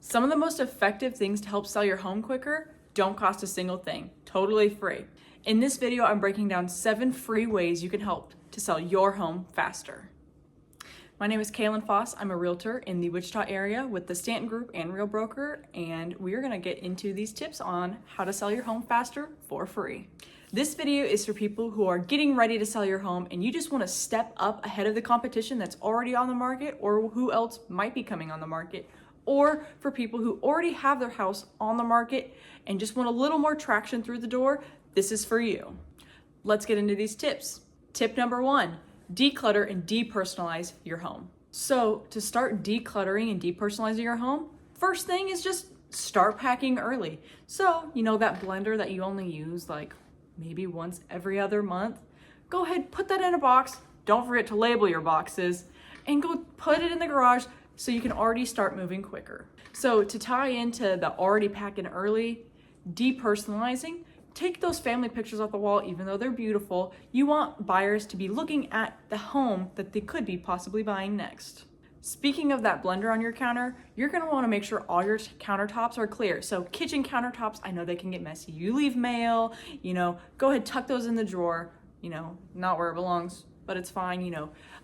Some of the most effective things to help sell your home quicker don't cost a single thing, totally free. In this video, I'm breaking down 7 free ways you can help to sell your home faster. My name is Kaylin Foss. I'm a realtor in the Wichita area with the Stanton Group and Real Broker, and we are gonna get into these tips on how to sell your home faster for free. This video is for people who are getting ready to sell your home and you just wanna step up ahead of the competition that's already on the market or who else might be coming on the market, or for people who already have their house on the market and just want a little more traction through the door. This is for you. Let's get into these tips. Tip number 1, declutter and depersonalize your home. So to start decluttering and depersonalizing your home, first thing is just start packing early. So, you know that blender that you only use like maybe once every other month? Go ahead, put that in a box. Don't forget to label your boxes and go put it in the garage so you can already start moving quicker. So to tie into the already packing early, depersonalizing, take those family pictures off the wall. Even though they're beautiful, you want buyers to be looking at the home that they could be possibly buying next. Speaking of that blender on your counter, you're gonna wanna make sure all your countertops are clear. So kitchen countertops, I know they can get messy. You leave mail, go ahead, tuck those in the drawer, not where it belongs, but it's fine,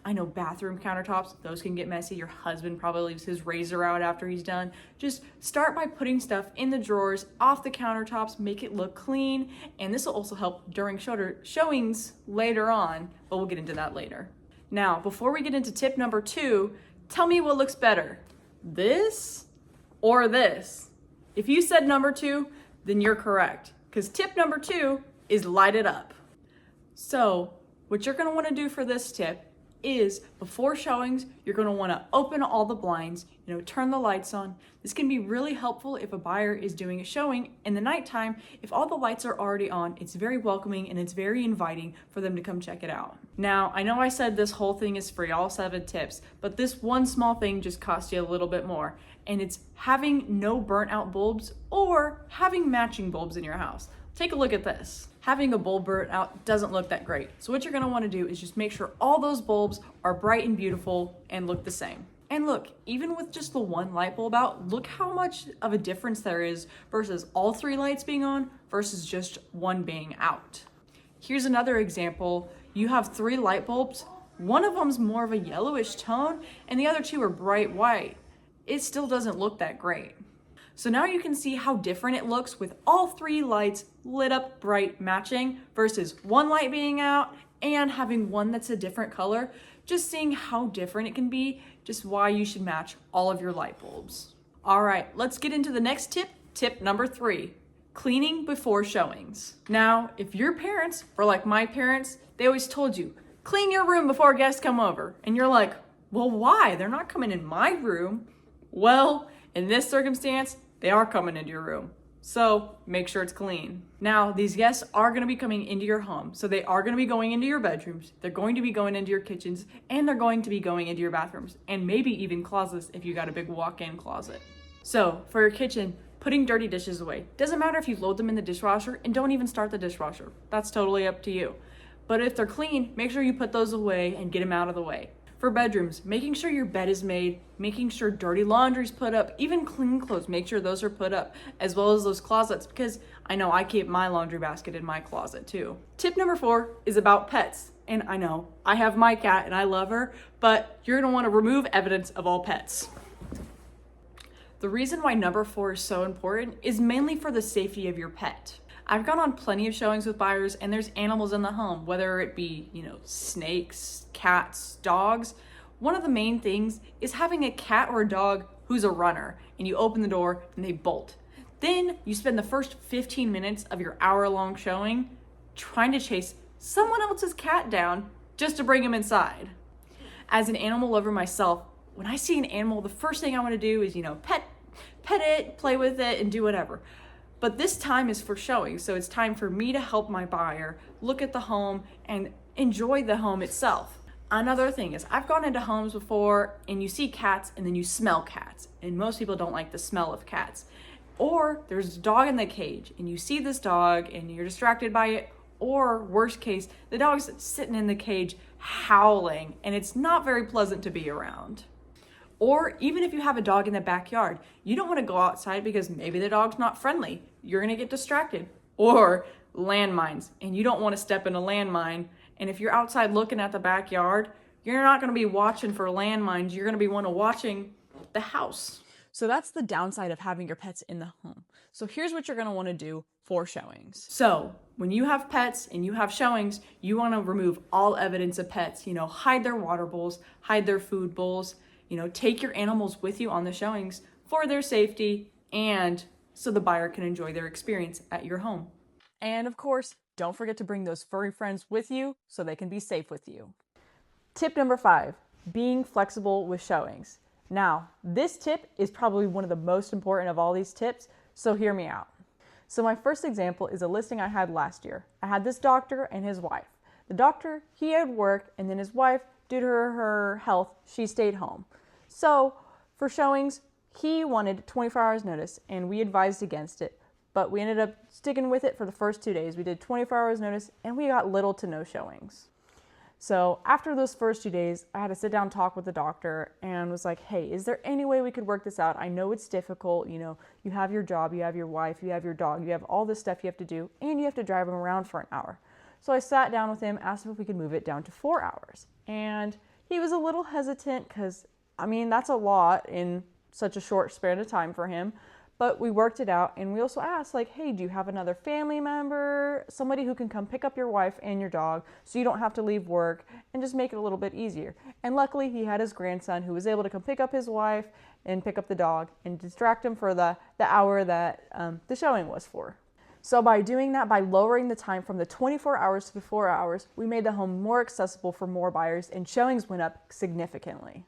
I know bathroom countertops, those can get messy. Your husband probably leaves his razor out after he's done. Just start by putting stuff in the drawers, off the countertops, make it look clean. And this will also help during showings later on, but we'll get into that later. Now, before we get into tip number 2, tell me what looks better, this or this? If you said number 2, then you're correct, because tip number 2 is light it up. So what you're gonna wanna do for this tip is before showings, you're gonna wanna open all the blinds, turn the lights on. This can be really helpful if a buyer is doing a showing in the nighttime. If all the lights are already on, it's very welcoming and it's very inviting for them to come check it out. Now, I know I said this whole thing is free, all 7 tips, but this one small thing just costs you a little bit more, and it's having no burnt out bulbs or having matching bulbs in your house. Take a look at this. Having a bulb burnt out doesn't look that great. So what you're gonna wanna do is just make sure all those bulbs are bright and beautiful and look the same. And look, even with just the one light bulb out, look how much of a difference there is versus all 3 lights being on versus just one being out. Here's another example. You have 3 light bulbs. One of them's more of a yellowish tone and the other 2 are bright white. It still doesn't look that great. So now you can see how different it looks with all 3 lights lit up bright matching versus one light being out and having one that's a different color. Just seeing how different it can be, just why you should match all of your light bulbs. All right, let's get into the next tip, tip number 3, cleaning before showings. Now, if your parents were like my parents, they always told you, clean your room before guests come over. And you're like, well, why? They're not coming in my room. Well, in this circumstance, they are coming into your room. So make sure it's clean. Now, these guests are gonna be coming into your home. So they are gonna be going into your bedrooms, they're going to be going into your kitchens, and they're going to be going into your bathrooms, and maybe even closets if you got a big walk-in closet. So for your kitchen, putting dirty dishes away. Doesn't matter if you load them in the dishwasher and don't even start the dishwasher. That's totally up to you. But if they're clean, make sure you put those away and get them out of the way. For bedrooms, making sure your bed is made, making sure dirty laundry's put up, even clean clothes, make sure those are put up, as well as those closets, because I know I keep my laundry basket in my closet too. Tip number 4 is about pets. And I know, I have my cat and I love her, but you're gonna wanna remove evidence of all pets. The reason why number 4 is so important is mainly for the safety of your pet. I've gone on plenty of showings with buyers and there's animals in the home, whether it be, snakes, cats, dogs. One of the main things is having a cat or a dog who's a runner and you open the door and they bolt. Then you spend the first 15 minutes of your hour-long showing trying to chase someone else's cat down just to bring him inside. As an animal lover myself, when I see an animal, the first thing I want to do is, pet it, play with it, and do whatever. But this time is for showing, so it's time for me to help my buyer look at the home and enjoy the home itself. Another thing is I've gone into homes before and you see cats and then you smell cats, and most people don't like the smell of cats. Or there's a dog in the cage and you see this dog and you're distracted by it, or worst case, the dog's sitting in the cage howling and it's not very pleasant to be around. Or even if you have a dog in the backyard, you don't want to go outside because maybe the dog's not friendly. You're going to get distracted. Or landmines, and you don't want to step in a landmine. And if you're outside looking at the backyard, you're not going to be watching for landmines. You're going to be watching the house. So that's the downside of having your pets in the home. So here's what you're going to want to do for showings. So when you have pets and you have showings, you want to remove all evidence of pets. Hide their water bowls, hide their food bowls. Take your animals with you on the showings for their safety and so the buyer can enjoy their experience at your home. And of course, don't forget to bring those furry friends with you so they can be safe with you. Tip number 5, being flexible with showings. Now, this tip is probably one of the most important of all these tips, so hear me out. So my first example is a listing I had last year. I had this doctor and his wife. The doctor, he had work, and then his wife, due to her health, she stayed home. So for showings, he wanted 24 hours notice, and we advised against it, but we ended up sticking with it for the first 2 days. We did 24 hours notice, and we got little to no showings. So after those first 2 days, I had to sit down and talk with the doctor and was like, hey, is there any way we could work this out? I know it's difficult. You have your job, you have your wife, you have your dog, you have all this stuff you have to do, and you have to drive him around for an hour. So I sat down with him, asked him if we could move it down to 4 hours. And he was a little hesitant because, that's a lot in such a short span of time for him. But we worked it out, and we also asked, hey, do you have another family member, somebody who can come pick up your wife and your dog so you don't have to leave work and just make it a little bit easier? And luckily, he had his grandson who was able to come pick up his wife and pick up the dog and distract him for the hour that the showing was for. So by doing that, by lowering the time from the 24 hours to the 4 hours, we made the home more accessible for more buyers, and showings went up significantly.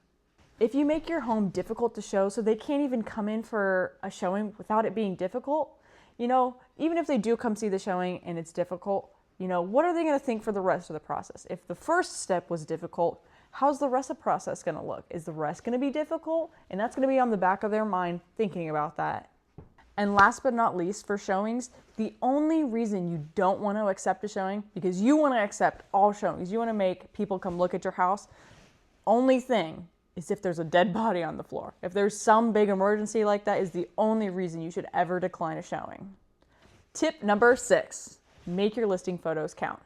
If you make your home difficult to show so they can't even come in for a showing without it being difficult, even if they do come see the showing and it's difficult, what are they going to think for the rest of the process? If the first step was difficult, how's the rest of the process going to look? Is the rest going to be difficult? And that's going to be on the back of their mind thinking about that. And last but not least, for showings, the only reason you don't want to accept a showing, because you want to accept all showings, you want to make people come look at your house, only thing is if there's a dead body on the floor. If there's some big emergency like that, is the only reason you should ever decline a showing. Tip number 6, make your listing photos count.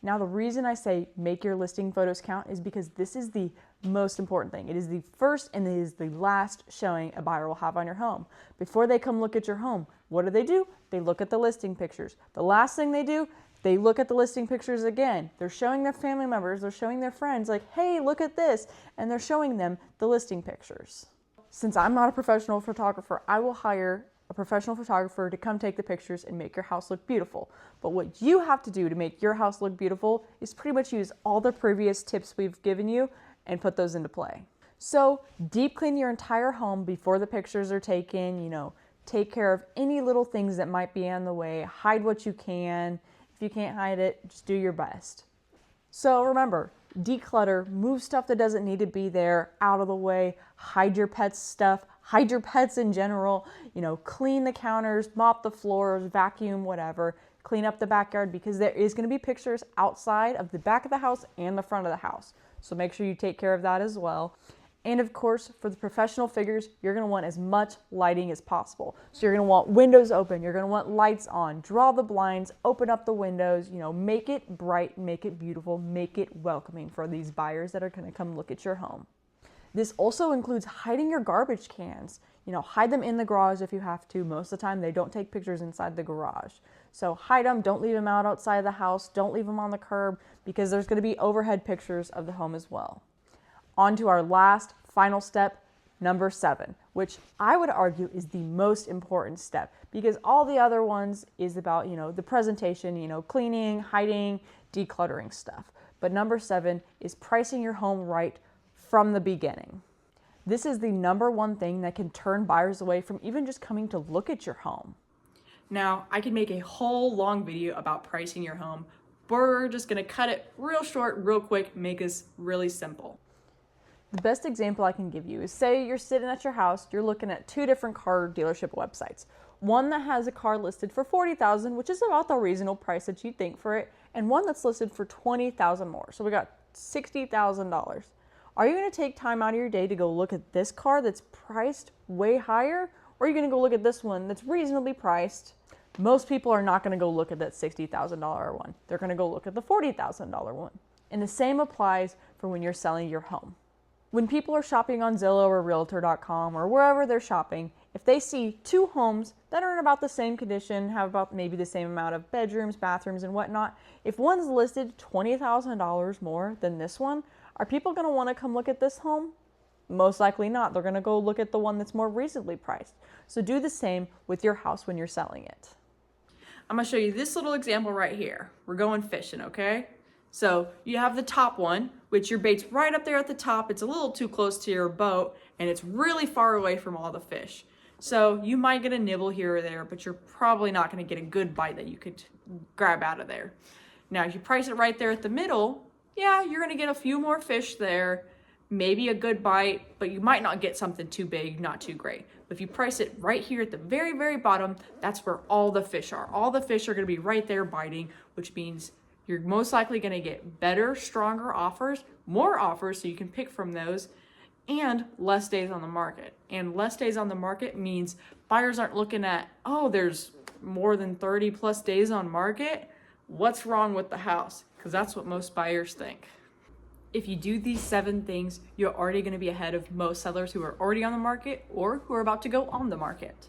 Now, the reason I say make your listing photos count is because this is the most important thing. It is the first and it is the last showing a buyer will have on your home. Before they come look at your home, what do? They look at the listing pictures. The last thing they do, they look at the listing pictures again. They're showing their family members, they're showing their friends, hey, look at this. And they're showing them the listing pictures. Since I'm not a professional photographer, I will hire a professional photographer to come take the pictures and make your house look beautiful. But what you have to do to make your house look beautiful is pretty much use all the previous tips we've given you and put those into play. So deep clean your entire home before the pictures are taken, take care of any little things that might be on the way, hide what you can. If you can't hide it, just do your best. So remember, declutter, move stuff that doesn't need to be there out of the way, hide your pets' stuff, hide your pets in general, clean the counters, mop the floors, vacuum, whatever, clean up the backyard because there is going to be pictures outside of the back of the house and the front of the house. So make sure you take care of that as well. And of course, for the professional figures, you're going to want as much lighting as possible. So you're going to want windows open, you're going to want lights on, draw the blinds, open up the windows, make it bright, make it beautiful, make it welcoming for these buyers that are going to come look at your home. This also includes hiding your garbage cans. Hide them in the garage if you have to. Most of the time, they don't take pictures inside the garage. So hide them, don't leave them outside the house, don't leave them on the curb because there's going to be overhead pictures of the home as well. On to our last, final step, number 7, which I would argue is the most important step because all the other ones is about, the presentation, cleaning, hiding, decluttering stuff. But number 7 is pricing your home right from the beginning. This is the number one thing that can turn buyers away from even just coming to look at your home. Now, I could make a whole long video about pricing your home, but we're just gonna cut it real short, real quick, make this really simple. The best example I can give you is say you're sitting at your house, you're looking at 2 different car dealership websites. One that has a car listed for $40,000, which is about the reasonable price that you'd think for it, and one that's listed for $20,000 more. So we got $60,000. Are you going to take time out of your day to go look at this car that's priced way higher? Or are you going to go look at this one that's reasonably priced? Most people are not going to go look at that $60,000 one. They're going to go look at the $40,000 one. And the same applies for when you're selling your home. When people are shopping on Zillow or Realtor.com or wherever they're shopping, if they see two homes that are in about the same condition, have about maybe the same amount of bedrooms, bathrooms, and whatnot, if one's listed $20,000 more than this one, are people going to want to come look at this home? Most likely not. They're going to go look at the one that's more reasonably priced. So do the same with your house when you're selling it. I'm going to show you this little example right here. We're going fishing, okay? So you have the top one, which your bait's right up there at the top. It's a little too close to your boat, and it's really far away from all the fish. So you might get a nibble here or there, but you're probably not going to get a good bite that you could grab out of there. Now, if you price it right there at the middle, yeah, you're going to get a few more fish there, maybe a good bite, but you might not get something too big, not too great. But if you price it right here at the very, very bottom, that's where all the fish are. All the fish are going to be right there biting, which means you're most likely going to get better, stronger offers, more offers so you can pick from those, and less days on the market. And less days on the market means buyers aren't looking at, oh, there's more than 30 plus days on market. What's wrong with the house? Because that's what most buyers think. If you do these 7 things, you're already going to be ahead of most sellers who are already on the market or who are about to go on the market.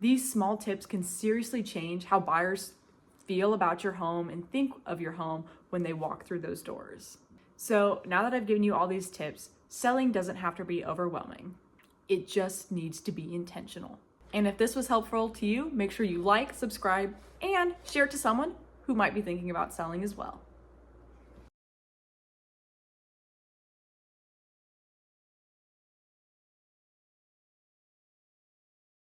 These small tips can seriously change how buyers feel about your home and think of your home when they walk through those doors. So now that I've given you all these tips, selling doesn't have to be overwhelming. It just needs to be intentional. And if this was helpful to you, make sure you like, subscribe, and share it to someone who might be thinking about selling as well.